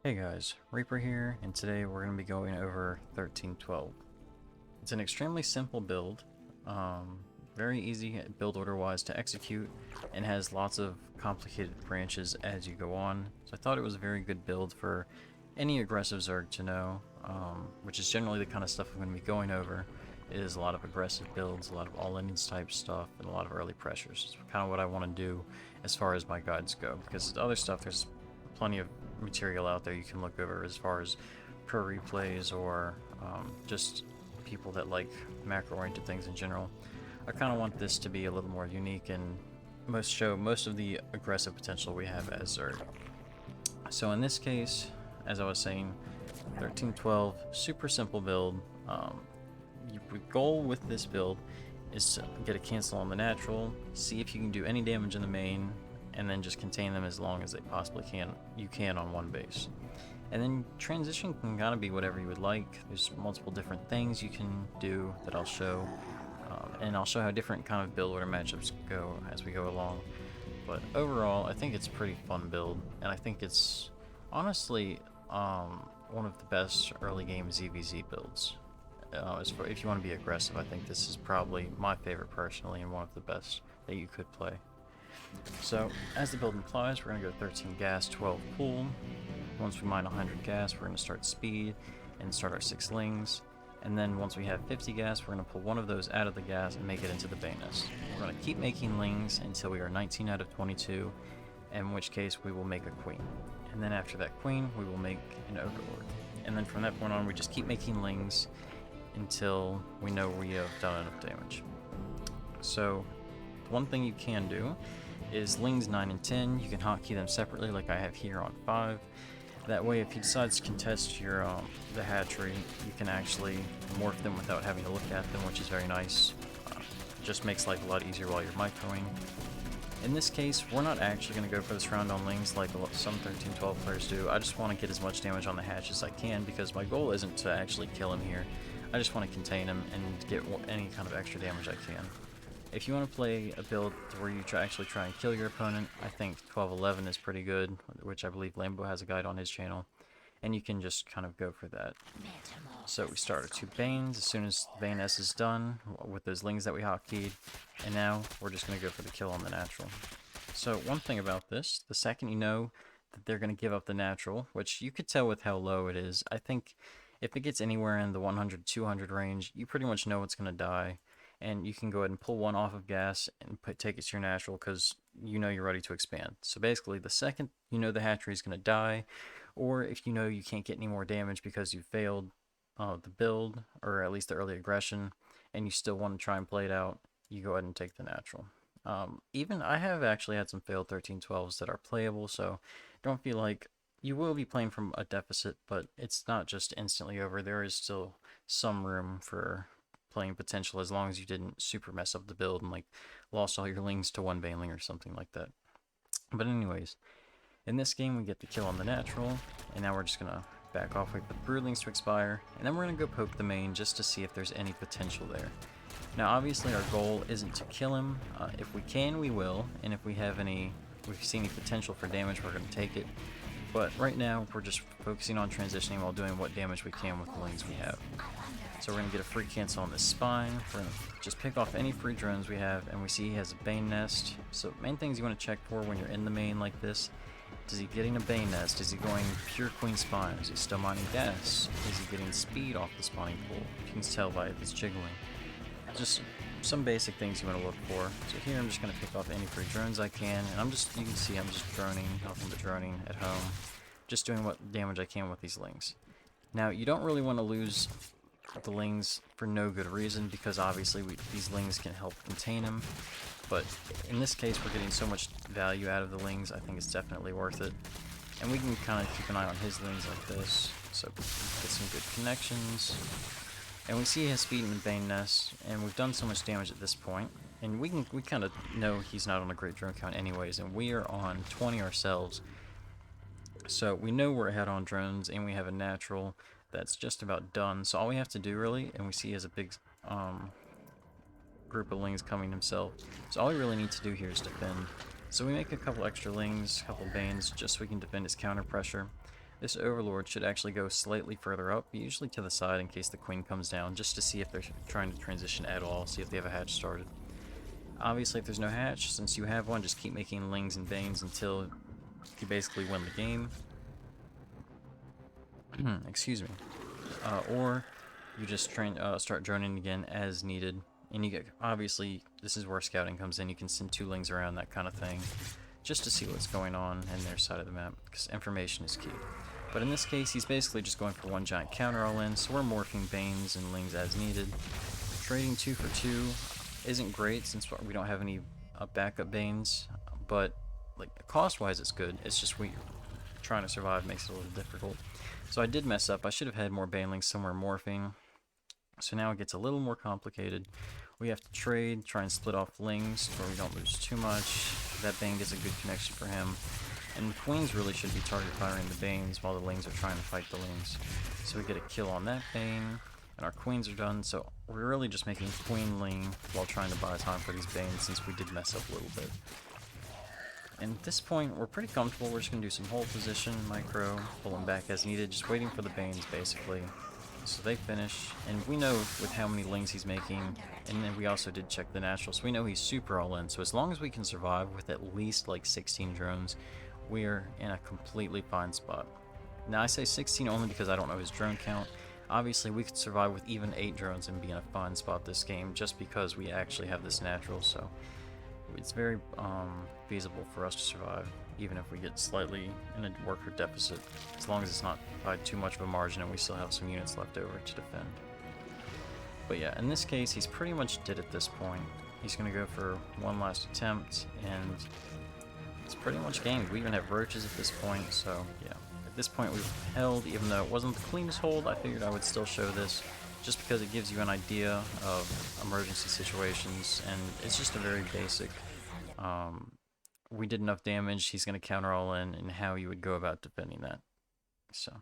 Hey guys, Reaper here, and today we're going to be going over 1312. It's an extremely simple build, very easy build order wise to execute, and has lots of complicated branches as you go on. So I thought it was a very good build for any aggressive Zerg to know, which is generally the kind of stuff I'm going to be going over. Is a lot of aggressive builds, a lot of all-ins type stuff, and a lot of early pressures. It's kind of what I want to do as far as my guides go, because the other stuff, there's plenty of material out there you can look over as far as pro replays or just people that like macro oriented things in general. I kind of want this to be a little more unique and show most of the aggressive potential we have as Zerg. So in this case, as I was saying, 1312, super simple build. The goal with this build is to get a cancel on the natural, see if you can do any damage in the main, and then just contain them as long as they possibly can on one base. And then transition can kind of be whatever you would like. There's multiple different things you can do that I'll show, and I'll show how different kind of build order matchups go as we go along. But overall, I think it's a pretty fun build, and I think it's honestly one of the best early game ZVZ builds. If you want to be aggressive, I think this is probably my favorite personally, and one of the best that you could play. So, as the build implies, we're going to go 13 gas, 12 pool. Once we mine 100 gas, we're going to start speed and start our 6 lings. And then once we have 50 gas, we're going to pull one of those out of the gas and make it into the bay nest. We're going to keep making lings until we are 19 out of 22, in which case we will make a queen. And then after that queen, we will make an overlord. And then from that point on, we just keep making lings until we know we have done enough damage. So, one thing you can do is lings 9 and 10, you can hotkey them separately like I have here on 5. That way if he decides to contest your the hatchery, you can actually morph them without having to look at them, which is very nice. Just makes life a lot easier while you're microing. In this case, we're not actually going to go for this round on lings like some 13-12 players do. I just want to get as much damage on the hatch as I can because my goal isn't to actually kill him here. I just want to contain him and get any kind of extra damage I can. If you want to play a build where you actually try and kill your opponent, I think 12-11 is pretty good, which I believe Lambo has a guide on his channel, and you can just kind of go for that. So we start our 2 Banes as soon as the Bane S is done with those lings that we hotkeyed, and now we're just going to go for the kill on the natural. So one thing about this, the second you know that they're going to give up the natural, which you could tell with how low it is, I think if it gets anywhere in the 100-200 range, you pretty much know it's going to die. And you can go ahead and pull one off of gas and take it to your natural because you know you're ready to expand. So basically, the second you know the hatchery is going to die, or if you know you can't get any more damage because you failed the build, or at least the early aggression, and you still want to try and play it out, you go ahead and take the natural. Even I have actually had some failed 13-12s that are playable, so don't feel like you will be playing from a deficit, but it's not just instantly over. There is still some room for playing potential as long as you didn't super mess up the build and like lost all your lings to one baneling or something like that. But anyways, in this game we get the kill on the natural, and now we're just gonna back off, wait for the broodlings to expire, and then we're gonna go poke the main just to see if there's any potential there. Now obviously our goal isn't to kill him. If we can, we will, and if we see any potential for damage, we're gonna take it. But right now we're just focusing on transitioning while doing what damage we can with the lings we have. So we're going to get a free cancel on this spine. We're going to just pick off any free drones we have, and we see he has a Bane nest. So main things you want to check for when you're in the main like this, is he getting a Bane nest? Is he going pure queen spine? Is he still mining gas? Is he getting speed off the spawning pool? You can tell by this jiggling. Just some basic things you want to look for. So here I'm just going to pick off any free drones I can, and you can see I'm just droning, nothing but droning at home. Just doing what damage I can with these lings. Now you don't really want to lose the lings for no good reason, because obviously these lings can help contain him, but in this case we're getting so much value out of the lings, I think it's definitely worth it. And we can kind of keep an eye on his lings like this, so get some good connections. And we see he has speed in the Bane nest, and we've done so much damage at this point, and we kind of know he's not on a great drone count anyways, and we are on 20 ourselves, so we know we're ahead on drones, and we have a natural that's just about done. So all we have to do really, and we see he has a big group of lings coming himself, so all we really need to do here is defend. So we make a couple extra lings, a couple banes, just so we can defend his counter pressure. This overlord should actually go slightly further up, usually to the side in case the queen comes down, just to see if they're trying to transition at all, see if they have a hatch started. Obviously, if there's no hatch, since you have one, just keep making lings and banes until you basically win the game. Excuse me. Or you just start droning again as needed. And you get, obviously, this is where scouting comes in. You can send 2 lings around, that kind of thing, just to see what's going on in their side of the map, because information is key. But in this case, he's basically just going for one giant counter all in, so we're morphing banes and lings as needed. Trading 2 for 2 isn't great since we don't have any backup banes, but like cost-wise it's good. It's just trying to survive makes it a little difficult. So I did mess up. I should have had more banelings somewhere morphing. So now it gets a little more complicated. We have to trade, try and split off lings where we don't lose too much. That bane gets a good connection for him. And the queens really should be target firing the banes while the lings are trying to fight the lings. So we get a kill on that bane, and our queens are done. So we're really just making queen ling while trying to buy time for these banes since we did mess up a little bit. And at this point, we're pretty comfortable. We're just going to do some hold position, micro, pulling back as needed, just waiting for the banes basically. So they finish, and we know with how many lings he's making, and then we also did check the natural, so we know he's super all in. So as long as we can survive with at least like 16 drones, we're in a completely fine spot. Now I say 16 only because I don't know his drone count. Obviously we could survive with even 8 drones and be in a fine spot this game just because we actually have this natural, so it's very feasible for us to survive even if we get slightly in a worker deficit, as long as it's not by too much of a margin and we still have some units left over to defend. But yeah, in this case he's pretty much dead at this point. He's going to go for one last attempt and it's pretty much gamed. We even have roaches at this point, so yeah. At this point we've held, even though it wasn't the cleanest hold, I figured I would still show this just because it gives you an idea of emergency situations, and it's just a very basic, we did enough damage, he's going to counter all in, and how you would go about defending that. So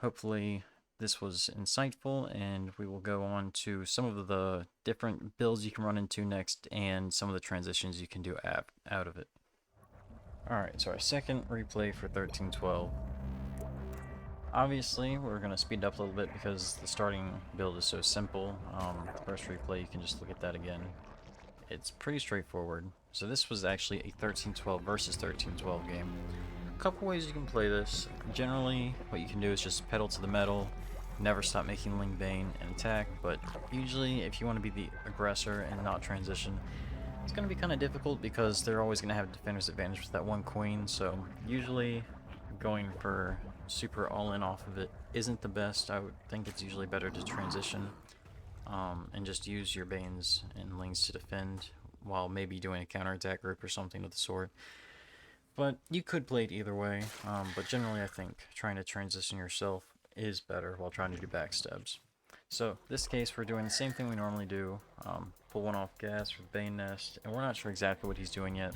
hopefully this was insightful, and we will go on to some of the different builds you can run into next and some of the transitions you can do out of it. Alright, so our second replay for 1312. Obviously, we're going to speed it up a little bit because the starting build is so simple. The first replay, you can just look at that again. It's pretty straightforward. So this was actually a 1312 versus 1312 game. A couple ways you can play this. Generally, what you can do is just pedal to the metal, never stop making Ling Bane and attack, but usually if you want to be the aggressor and not transition, it's going to be kind of difficult because they're always going to have defender's advantage with that one queen, so usually going for super all-in off of it isn't the best. I would think it's usually better to transition and just use your banes and lings to defend while maybe doing a counterattack group or something of the sort. But you could play it either way, but generally I think trying to transition yourself is better while trying to do backstabs. So this case we're doing the same thing we normally do, pull one off gas for the Bane Nest, and we're not sure exactly what he's doing yet.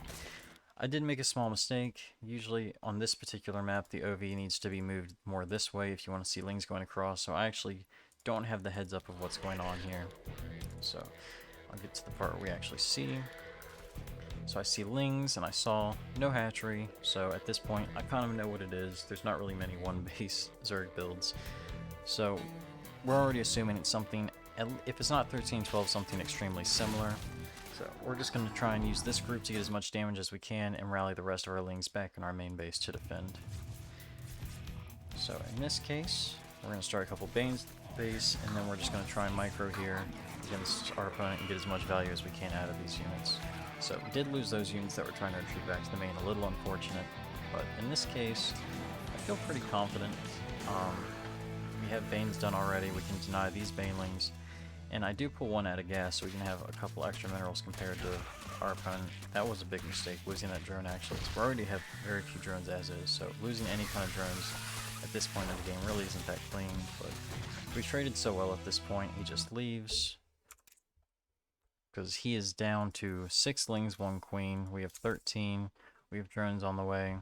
I did make a small mistake. Usually on this particular map the OV needs to be moved more this way if you want to see lings going across, so I actually don't have the heads up of what's going on here. So I'll get to the part where we actually see. So I see lings and I saw no hatchery, so at this point I kind of know what it is. There's not really many one base Zerg builds, so we're already assuming it's something, if it's not 1312, something extremely similar. So we're just going to try and use this group to get as much damage as we can and rally the rest of our lings back in our main base to defend. So in this case, we're going to start a couple Banes base, and then we're just going to try and micro here against our opponent and get as much value as we can out of these units. So we did lose those units that were trying to retreat back to the main, a little unfortunate, but in this case, I feel pretty confident. We have Banes done already, we can deny these Banelings, and I do pull one out of gas so we can have a couple extra minerals compared to our opponent. That was a big mistake, losing that drone actually. We already have very few drones as is, so losing any kind of drones at this point in the game really isn't that clean, but we traded so well at this point, he just leaves. Because he is down to 6 lings, 1 queen, we have 13, we have drones on the way.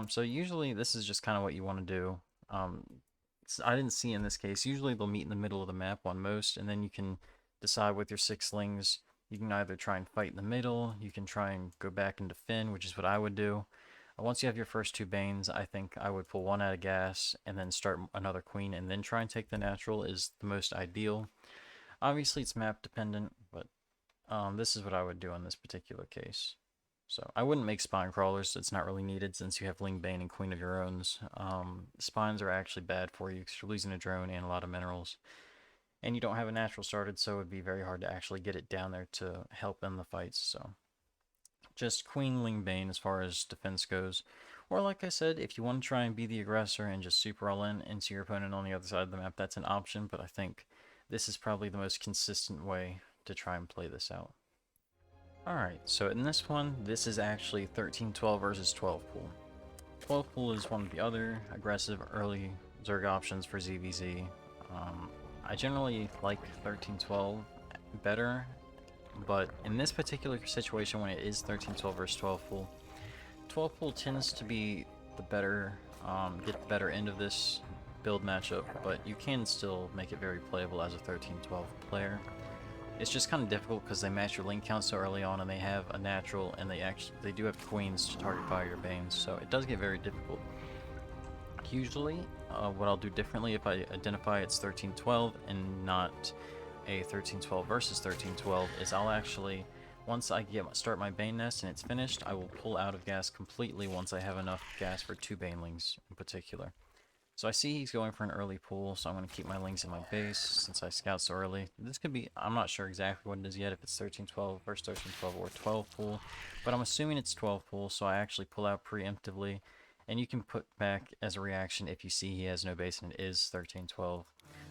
So usually this is just kind of what you want to do. I didn't see in this case, usually they'll meet in the middle of the map on most, and then you can decide with your 6 lings, you can either try and fight in the middle, you can try and go back and defend, which is what I would do. Once you have your first 2 Banes, I think I would pull 1 out of gas and then start another Queen and then try and take the natural is the most ideal. Obviously, it's map dependent, but this is what I would do in this particular case. So I wouldn't make spine crawlers. It's not really needed since you have Ling Bane and Queen of your owns. Spines are actually bad for you because you're losing a drone and a lot of minerals. And you don't have a natural started, so it would be very hard to actually get it down there to help in the fights. So just Queen Ling Bane as far as defense goes. Or like I said, if you want to try and be the aggressor and just super all in into your opponent on the other side of the map, that's an option, but I think this is probably the most consistent way to try and play this out. Alright, so in this one, this is actually 13-12 versus 12 pool. 12 pool is one of the other aggressive early Zerg options for ZVZ. I generally like 13-12 better, but in this particular situation when it is 13-12 versus 12 pool, 12 pool tends to be the better, get the better end of this build matchup, but you can still make it very playable as a 13-12 player. It's just kind of difficult because they match your link count so early on, and they have a natural, and they do have queens to target by your Banes, so it does get very difficult. Usually, what I'll do differently if I identify it's 13-12 and not a 13-12 versus 13-12 is I'll actually, once I start my Bane nest and it's finished, I will pull out of gas completely once I have enough gas for 2 Banelings in particular. So I see he's going for an early pull, so I'm going to keep my lings in my base since I scout so early. This could be, I'm not sure exactly what it is yet, if it's 13-12 versus 13-12 or 12 pull, but I'm assuming it's 12 pull, so I actually pull out preemptively, and you can put back as a reaction if you see he has no base and it is 13-12.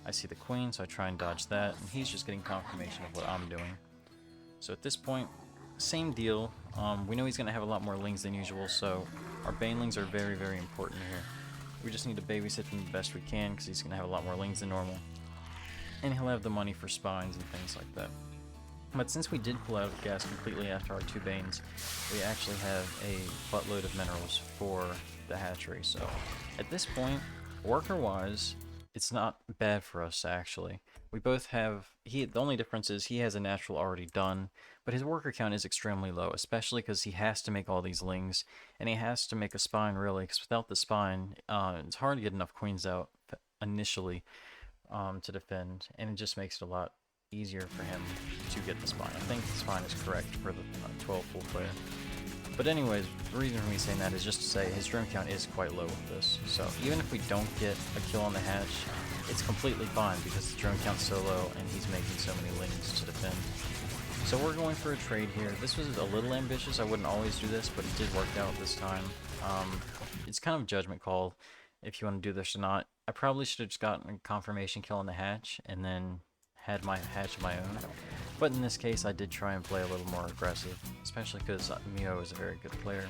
I see the queen, so I try and dodge that, and he's just getting confirmation of what I'm doing. So at this point, same deal. We know he's going to have a lot more lings than usual, so our banelings are very, very important here. We just need to babysit him the best we can because he's going to have a lot more lings than normal. And he'll have the money for spines and things like that. But since we did pull out of gas completely after our 2 Banes, we actually have a buttload of minerals for the hatchery. So at this point, worker-wise, it's not bad for us actually. We both have, the only difference is he has a natural already done, but his worker count is extremely low, especially because he has to make all these lings, and he has to make a spine really, because without the spine, it's hard to get enough queens out initially to defend, and it just makes it a lot easier for him to get the spine. I think the spine is correct for the 12 full player. But anyways, the reason for me saying that is just to say his drone count is quite low with this, so even if we don't get a kill on the hatch, it's completely fine because the drone count's so low and he's making so many lings to defend. So we're going for a trade here. This was a little ambitious, I wouldn't always do this, but it did work out this time. It's kind of a judgment call if you want to do this or not. I probably should have just gotten a confirmation kill on the hatch and then had my hatch of my own. But in this case, I did try and play a little more aggressive, especially because Mio is a very good player.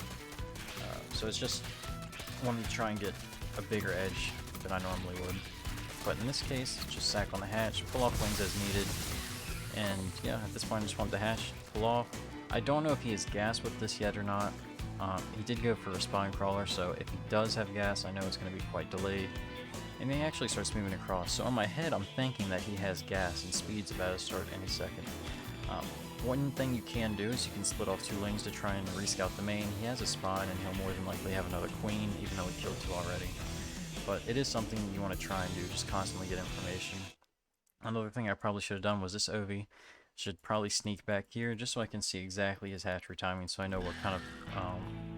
So it's just wanted to try and get a bigger edge than I normally would. But in this case, just sack on the hatch, pull off wings as needed, and yeah, at this point I just want the hatch, pull off. I don't know if he has gas with this yet or not. He did go for a spine crawler, so if he does have gas, I know it's going to be quite delayed. And then he actually starts moving across, so on my head I'm thinking that he has gas and speed's about to start any second. One thing you can do is you can split off 2 lings to try and rescout the main. He has a spine and he'll more than likely have another queen, even though we killed 2 already. But it is something you want to try and do, just constantly get information. Another thing I probably should have done was this Ovi should probably sneak back here just so I can see exactly his hatchery timing, so I know what kind of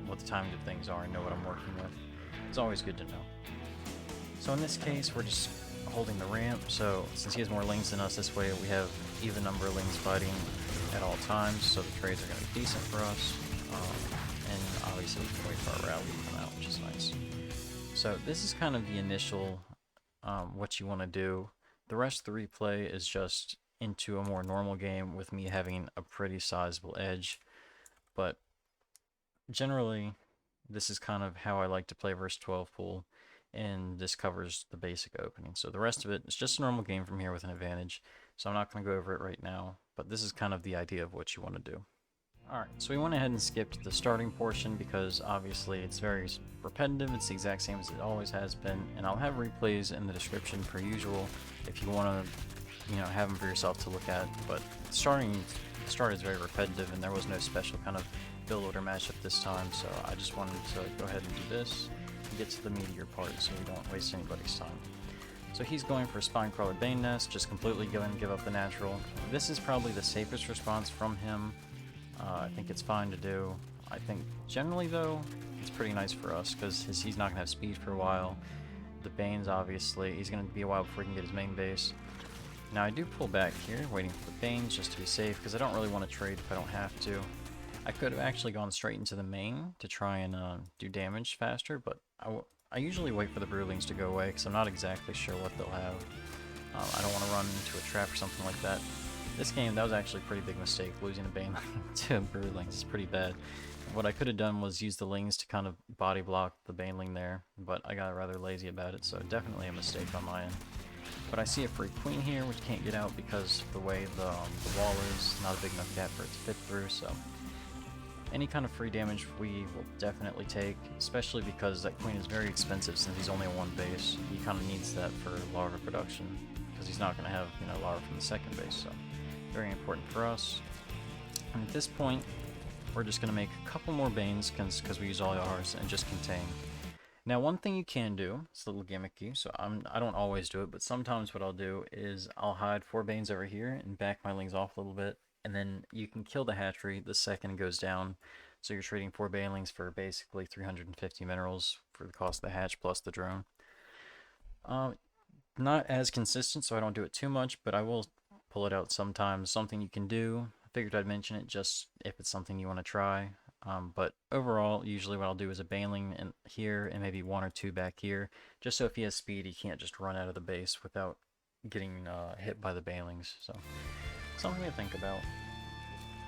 what the timing of things are and know what I'm working with. It's always good to know. So in this case, we're just holding the ramp, so since he has more lings than us this way, we have even number of lings fighting at all times, so the trades are going to be decent for us. And obviously we can wait for our rally to come out, which is nice. So this is kind of the initial what you want to do. The rest of the replay is just into a more normal game with me having a pretty sizable edge. But generally, this is kind of how I like to play versus 12 pool, and this covers the basic opening. So the rest of it is just a normal game from here with an advantage. So I'm not going to go over it right now, but this is kind of the idea of what you want to do. Alright, so we went ahead and skipped the starting portion because obviously it's very repetitive, it's the exact same as it always has been, and I'll have replays in the description per usual if you want to, have them for yourself to look at, but the start is very repetitive and there was no special kind of build order matchup this time, so I just wanted to go ahead and do this and get to the meteor part so we don't waste anybody's time. So he's going for Spinecrawler Bane Nest, just completely go and give up the natural. This is probably the safest response from him. I think it's fine to do. I think generally though, it's pretty nice for us because he's not going to have speed for a while. The Banes obviously, he's going to be a while before he can get his main base. Now I do pull back here, waiting for the Banes just to be safe because I don't really want to trade if I don't have to. I could have actually gone straight into the main to try and do damage faster, but I usually wait for the Broodlings to go away because I'm not exactly sure what they'll have. I don't want to run into a trap or something like that. This game, that was actually a pretty big mistake, losing a Baneling to Broodlings. It's pretty bad. What I could have done was use the Lings to kind of body block the Baneling there, but I got rather lazy about it, so definitely a mistake on my end. But I see a free queen here, which can't get out because of the way the wall is, not a big enough gap for it to fit through, so any kind of free damage we will definitely take, especially because that queen is very expensive since he's only on one base. He kind of needs that for larva production because he's not going to have, you know, larva from the second base, so very important for us. And at this point, we're just going to make a couple more Banes because we use all ours and just contain. Now, one thing you can do, it's a little gimmicky, so I don't always do it, but sometimes what I'll do is I'll hide 4 Banes over here and back my Lings off a little bit, and then you can kill the hatchery the second it goes down. So you're trading 4 Banelings for basically 350 minerals for the cost of the hatch plus the drone. Not as consistent, so I don't do it too much, but I will pull it out sometimes. Something you can do. I figured I'd mention it just if it's something you want to try. But overall, usually what I'll do is a Baneling in here and maybe 1 or 2 back here, just so if he has speed, he can't just run out of the base without getting hit by the Banelings. So something to think about.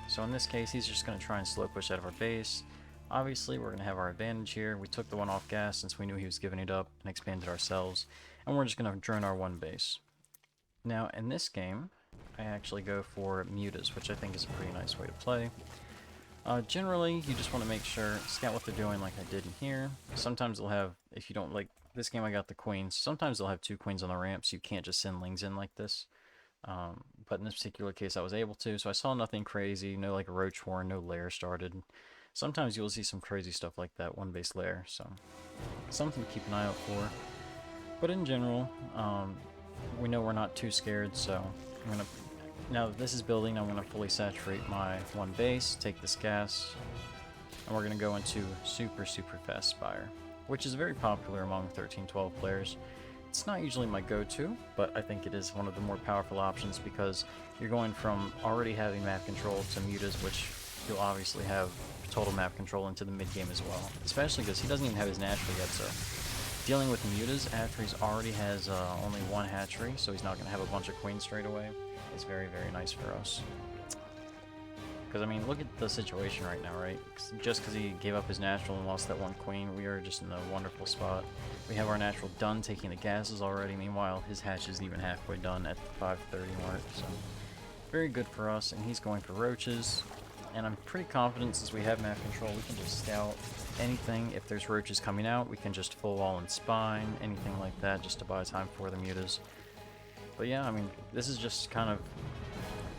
So in this case, he's just going to try and slow push out of our base. Obviously, we're going to have our advantage here. We took the one off gas since we knew he was giving it up and expanded ourselves. And we're just going to drone our one base. Now, in this game, I actually go for mutas, which I think is a pretty nice way to play. Generally, you just want to make sure, scout what they're doing like I did in here. Sometimes they'll have, if you don't like, this game I got the queens. Sometimes they'll have 2 queens on the ramp, so you can't just send Lings in like this. But in this particular case I was able to, so I saw nothing crazy, no like roach horn, no lair started. Sometimes you'll see some crazy stuff like that, one base lair, so something to keep an eye out for. But in general, we know we're not too scared, so I'm gonna, now that this is building, I'm gonna fully saturate my one base, take this gas, and we're gonna go into super fast Spire, which is very popular among 13-12 players. It's not usually my go-to, but I think it is one of the more powerful options because you're going from already having map control to mutas, which you'll obviously have total map control into the mid-game as well, especially because he doesn't even have his natural yet, so dealing with mutas after he's already has only 1 hatchery, so he's not going to have a bunch of queens straight away, is very nice for us. Because, I mean, look at the situation right now, right? Just because he gave up his natural and lost that 1 queen, we are just in a wonderful spot. We have our natural done, taking the gases already. Meanwhile, his hatch isn't even halfway done at the 5:30 mark, so very good for us. And he's going for roaches. And I'm pretty confident since we have map control, we can just scout anything. If there's roaches coming out, we can just full wall and spine, anything like that, just to buy time for the mutas. But yeah, I mean, this is just kind of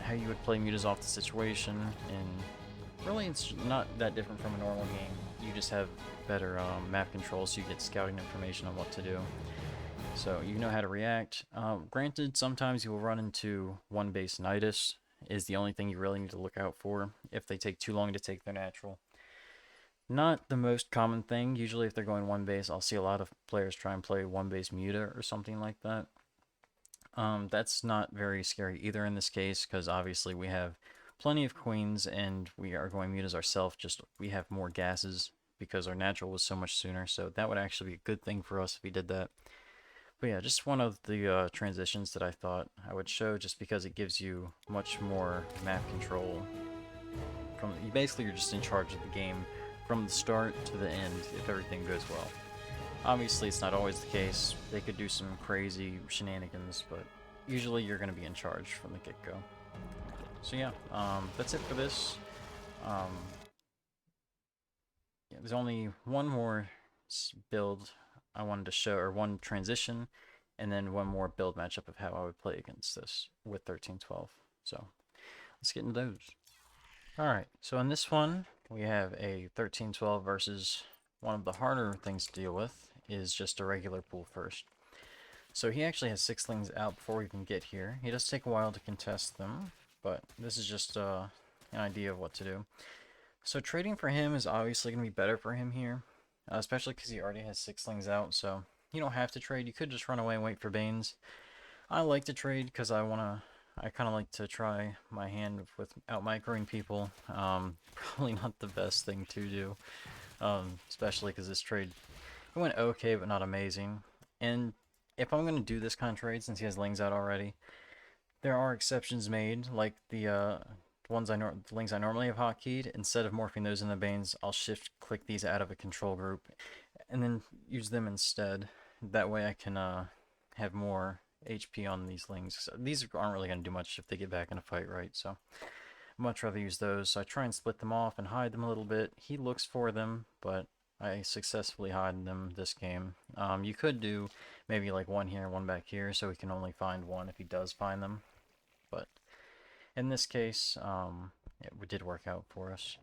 how you would play mutas off the situation, and really it's not that different from a normal game. You just have better map control, so you get scouting information on what to do. So you know how to react. Granted, sometimes you will run into one base Nidus, is the only thing you really need to look out for if they take too long to take their natural. Not the most common thing. Usually if they're going one base, I'll see a lot of players try and play one base muta or something like that. That's not very scary either in this case, because obviously we have plenty of queens and we are going mutas ourselves, just we have more gases because our natural was so much sooner, so that would actually be a good thing for us if we did that. But yeah, just one of the transitions that I thought I would show, just because it gives you much more map control. Basically you're just in charge of the game from the start to the end if everything goes well. Obviously it's not always the case, they could do some crazy shenanigans, but usually you're going to be in charge from the get-go. So yeah, that's it for this. Yeah, there's only one more build I wanted to show, or one transition, and then one more build matchup of how I would play against this with 13-12. So let's get into those. Alright, so in this one, we have a 13-12 versus one of the harder things to deal with is just a regular pool first. So he actually has 6 lings out before we can get here. He does take a while to contest them, but this is just an idea of what to do. So trading for him is obviously going to be better for him here, especially because he already has 6 lings out, so you don't have to trade. You could just run away and wait for Banes. I like to trade because I kind of like to try my hand without microing people. Probably not the best thing to do, especially because this trade, it went okay but not amazing. And if I'm going to do this kind of trade, since he has lings out already, there are exceptions made, like the lings I normally have hotkeyed. Instead of morphing those into Banes, I'll shift click these out of a control group, and then use them instead. That way I can have more HP on these lings. So these aren't really going to do much if they get back in a fight, right? So I'd much rather use those. So I try and split them off and hide them a little bit. He looks for them, but I successfully hide them this game. You could do maybe like one here, one back here, so he can only find one if he does find them. But in this case, it did work out for us.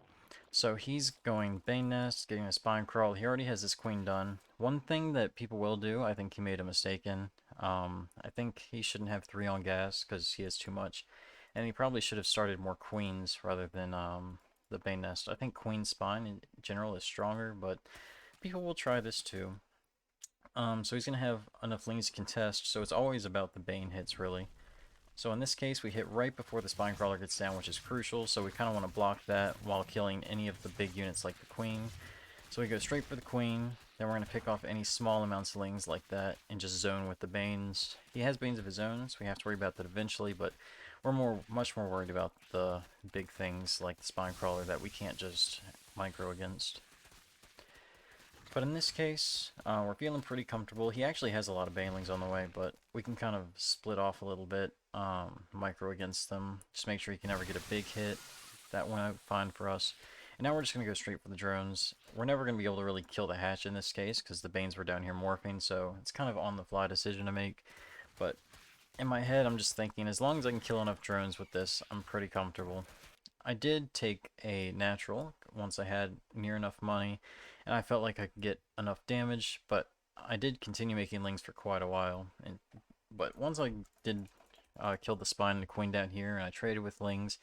So he's going Bane Nest, getting a Spine Crawl. He already has his queen done. One thing that people will do, I think he made a mistake in. I think he shouldn't have 3 on gas because he has too much. And he probably should have started more queens rather than the Bane Nest. I think Queen Spine in general is stronger, but people will try this too. So he's going to have enough lings to contest, so it's always about the Bane hits, really. So in this case, we hit right before the Spine Crawler gets down, which is crucial, so we kind of want to block that while killing any of the big units like the Queen. So we go straight for the Queen, then we're going to pick off any small amounts of lings like that and just zone with the Banes. He has Banes of his own, so we have to worry about that eventually, but we're much more worried about the big things like the Spine Crawler that we can't just micro against. But in this case, we're feeling pretty comfortable. He actually has a lot of banelings on the way, but we can kind of split off a little bit, micro against them. Just make sure he can never get a big hit. That went out fine for us. And now we're just going to go straight for the drones. We're never going to be able to really kill the hatch in this case, because the Banes were down here morphing, so it's kind of on-the-fly decision to make. But in my head, I'm just thinking, as long as I can kill enough drones with this, I'm pretty comfortable. I did take a natural once I had near enough money, and I felt like I could get enough damage, but I did continue making lings for quite a while. But once I did kill the spine and the queen down here, and I traded with lings,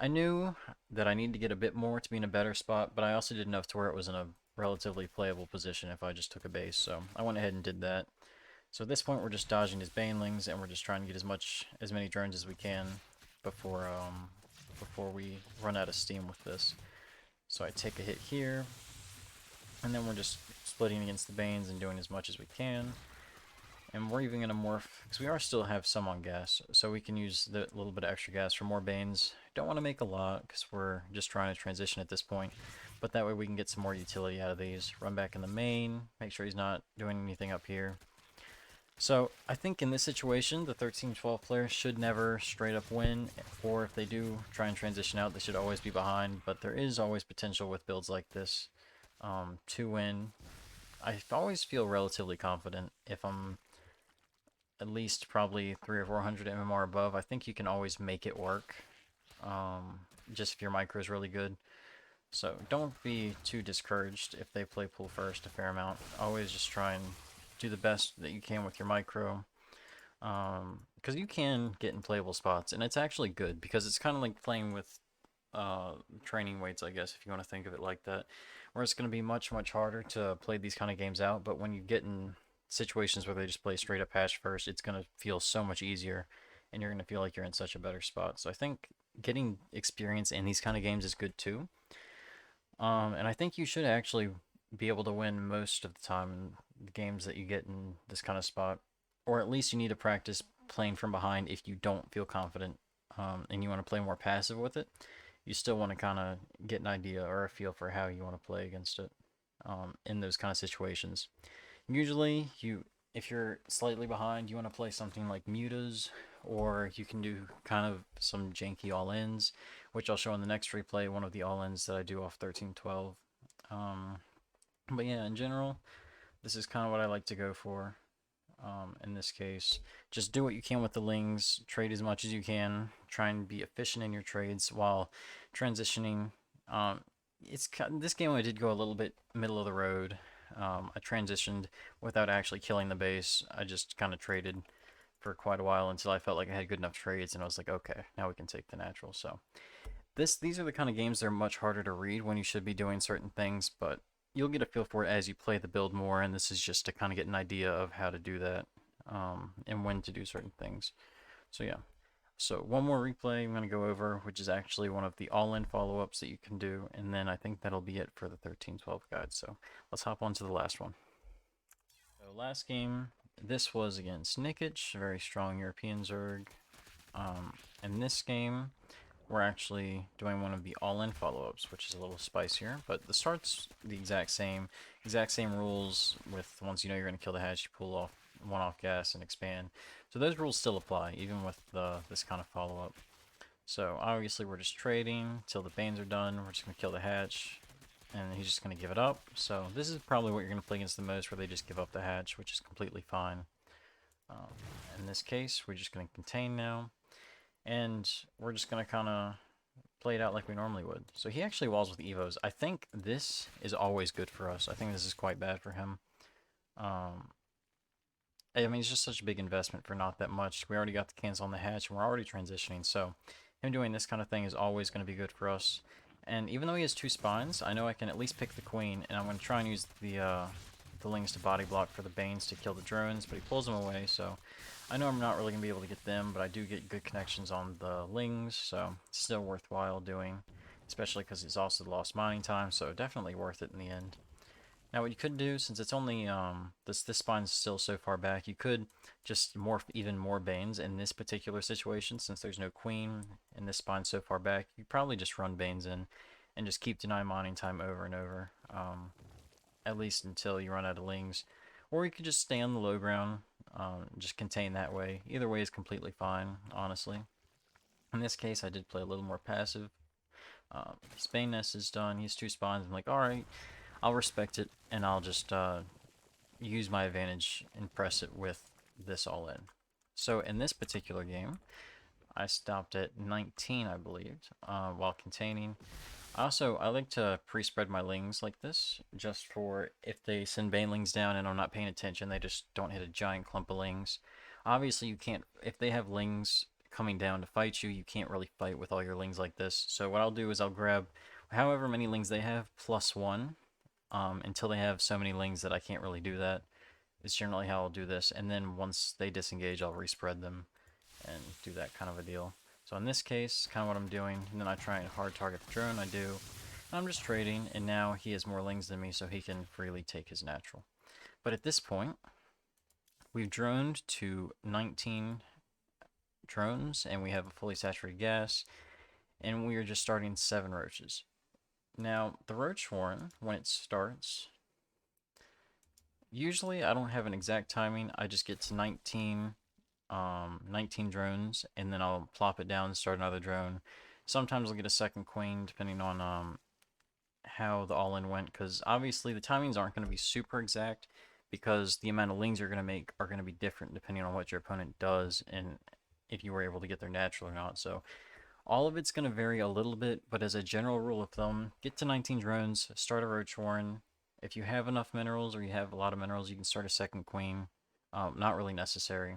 I knew that I needed to get a bit more to be in a better spot, but I also did enough to where it was in a relatively playable position if I just took a base, so I went ahead and did that. So at this point, we're just dodging his banelings, and we're just trying to get as many drones as we can before we run out of steam with this. So I take a hit here, and then we're just splitting against the Banes and doing as much as we can. And we're even going to morph, because we still have some on gas, so we can use the little bit of extra gas for more Banes. Don't want to make a lot, because we're just trying to transition at this point. But that way we can get some more utility out of these. Run back in the main, make sure he's not doing anything up here. So I think in this situation, the 13-12 player should never straight up win, or if they do try and transition out, they should always be behind. But there is always potential with builds like this to win. I always feel relatively confident if I'm at least probably 300 or 400 MMR above. I think you can always make it work, just if your micro is really good. So don't be too discouraged if they play pool first a fair amount. Always just try and do the best that you can with your micro, because you can get in playable spots, and it's actually good because it's kind of like playing with training weights, I guess, if you want to think of it like that, where it's going to be much harder to play these kind of games out, but when you get in situations where they just play straight up hatch first, it's going to feel so much easier, and you're going to feel like you're in such a better spot. So I think getting experience in these kind of games is good too, and I think you should actually be able to win most of the time in the games that you get in this kind of spot, or at least you need to practice playing from behind if you don't feel confident, and you want to play more passive with it. You still want to kind of get an idea or a feel for how you want to play against it in those kind of situations. Usually, if you're slightly behind, you want to play something like mutas, or you can do kind of some janky all-ins, which I'll show in the next replay, one of the all-ins that I do off 13-12. But yeah, in general, this is kind of what I like to go for in this case. Just do what you can with the lings, trade as much as you can, try and be efficient in your trades while transitioning. this game I did go a little bit middle of the road. I transitioned without actually killing the base. I just kind of traded for quite a while until I felt like I had good enough trades, and I was like, okay, now we can take the natural. So these are the kind of games that are much harder to read when you should be doing certain things, but you'll get a feel for it as you play the build more, and this is just to kind of get an idea of how to do that, and when to do certain things. So yeah. So one more replay I'm going to go over, which is actually one of the all-in follow-ups that you can do, and then I think that'll be it for the 1312 guide. So let's hop on to the last one. So last game, this was against Nikic, a very strong European Zerg. In this game, we're actually doing one of the all-in follow-ups, which is a little spicier, but the start's the exact same rules. With once you know you're going to kill the hatch, you pull off one off gas and expand. So those rules still apply, even with this kind of follow-up. So obviously we're just trading till the Banes are done. We're just going to kill the hatch, and he's just going to give it up. So this is probably what you're going to play against the most, where they just give up the hatch, which is completely fine. In this case, we're just going to contain now, and we're just going to kind of play it out like we normally would. So he actually walls with Evos. I think this is always good for us. I think this is quite bad for him. I mean, it's just such a big investment for not that much. We already got the cancel on the hatch, and we're already transitioning, so him doing this kind of thing is always going to be good for us. And even though he has 2 spines, I know I can at least pick the queen, and I'm going to try and use the lings to body block for the Banes to kill the drones, but he pulls them away, so I know I'm not really going to be able to get them, but I do get good connections on the lings, so it's still worthwhile doing, especially because it's also lost mining time, so definitely worth it in the end. Now what you could do, since it's only, this spine's still so far back, you could just morph even more Banes in this particular situation, since there's no queen and this spine's so far back. You probably just run Banes in and just keep denying mining time over and over, at least until you run out of lings. Or you could just stay on the low ground, just contain that way. Either way is completely fine, honestly. In this case, I did play a little more passive. His Bane nest is done, he has 2 spawns. I'm like, alright, I'll respect it, and I'll just use my advantage and press it with this all in. So in this particular game, I stopped at 19, I believe, while containing. I like to pre-spread my lings like this, just for if they send banelings down and I'm not paying attention, they just don't hit a giant clump of lings. Obviously, you can't, if they have lings coming down to fight you, you can't really fight with all your lings like this. So what I'll do is I'll grab however many lings they have, +1, until they have so many lings that I can't really do that. It's generally how I'll do this, and then once they disengage, I'll respread them and do that kind of a deal. So in this case, kind of what I'm doing, and then I try and hard target the drone, I do. And I'm just trading, and now he has more lings than me, so he can freely take his natural. But at this point, we've droned to 19 drones, and we have a fully saturated gas, and we are just starting 7 roaches. Now, the roach horn, when it starts, usually I don't have an exact timing. I just get to 19 drones, and then I'll plop it down and start another drone. Sometimes I'll get a second queen, depending on how the all-in went, because obviously the timings aren't going to be super exact, because the amount of lings you're going to make are going to be different depending on what your opponent does, and if you were able to get their natural or not. So all of it's going to vary a little bit, but as a general rule of thumb, get to 19 drones, start a roach horn. If you have enough minerals, or you have a lot of minerals, you can start a second queen. Not really necessary,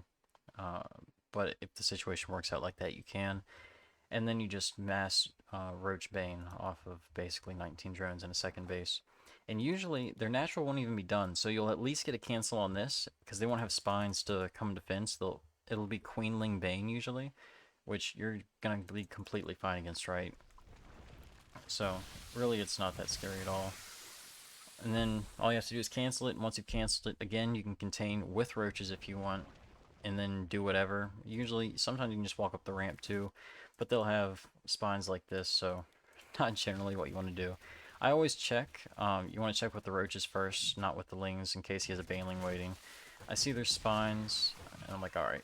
but if the situation works out like that, you can. And then you just mass roach bane off of basically 19 drones in a second base. And usually their natural won't even be done, so you'll at least get a cancel on this, because they won't have spines to come defense. It'll be queenling bane usually, which you're going to be completely fine against, right? So really it's not that scary at all. And then all you have to do is cancel it, and once you've canceled it, again, you can contain with roaches if you want, and then do whatever. Usually, sometimes you can just walk up the ramp too, but they'll have spines like this, so not generally what you want to do. I always check. You want to check with the roaches first, not with the lings, in case he has a baneling waiting. I see their spines, and I'm like, alright,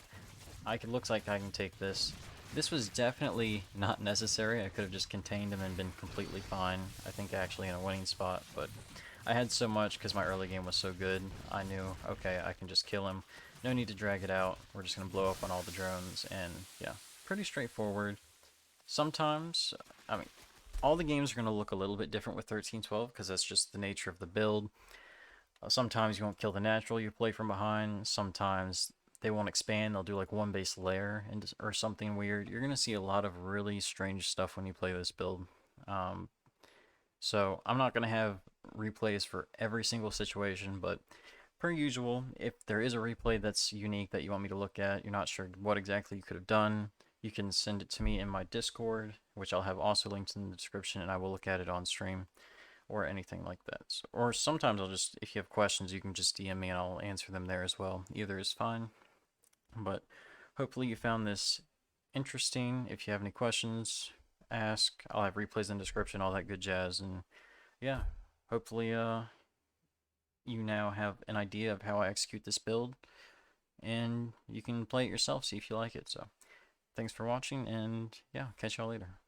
looks like I can take this. This was definitely not necessary. I could have just contained him and been completely fine. I think actually in a winning spot, but I had so much because my early game was so good. I knew, okay, I can just kill him. No need to drag it out. We're just going to blow up on all the drones, and yeah, pretty straightforward. Sometimes, I mean, all the games are going to look a little bit different with 1312 because that's just the nature of the build. Sometimes you won't kill the natural you play from behind. Sometimes they won't expand. They'll do like one base layer or something weird. You're going to see a lot of really strange stuff when you play this build. Um, so I'm not going to have replays for every single situation, but per usual, if there is a replay that's unique that you want me to look at, you're not sure what exactly you could have done, you can send it to me in my Discord, which I'll have also linked in the description, and I will look at it on stream or anything like that. So, or sometimes I'll just, if you have questions, you can just DM me and I'll answer them there as well. Either is fine. But hopefully you found this interesting. If you have any questions, ask. I'll have replays in the description, all that good jazz. And yeah, hopefully you now have an idea of how I execute this build, and you can play it yourself, see if you like it. So thanks for watching, and yeah, catch y'all later.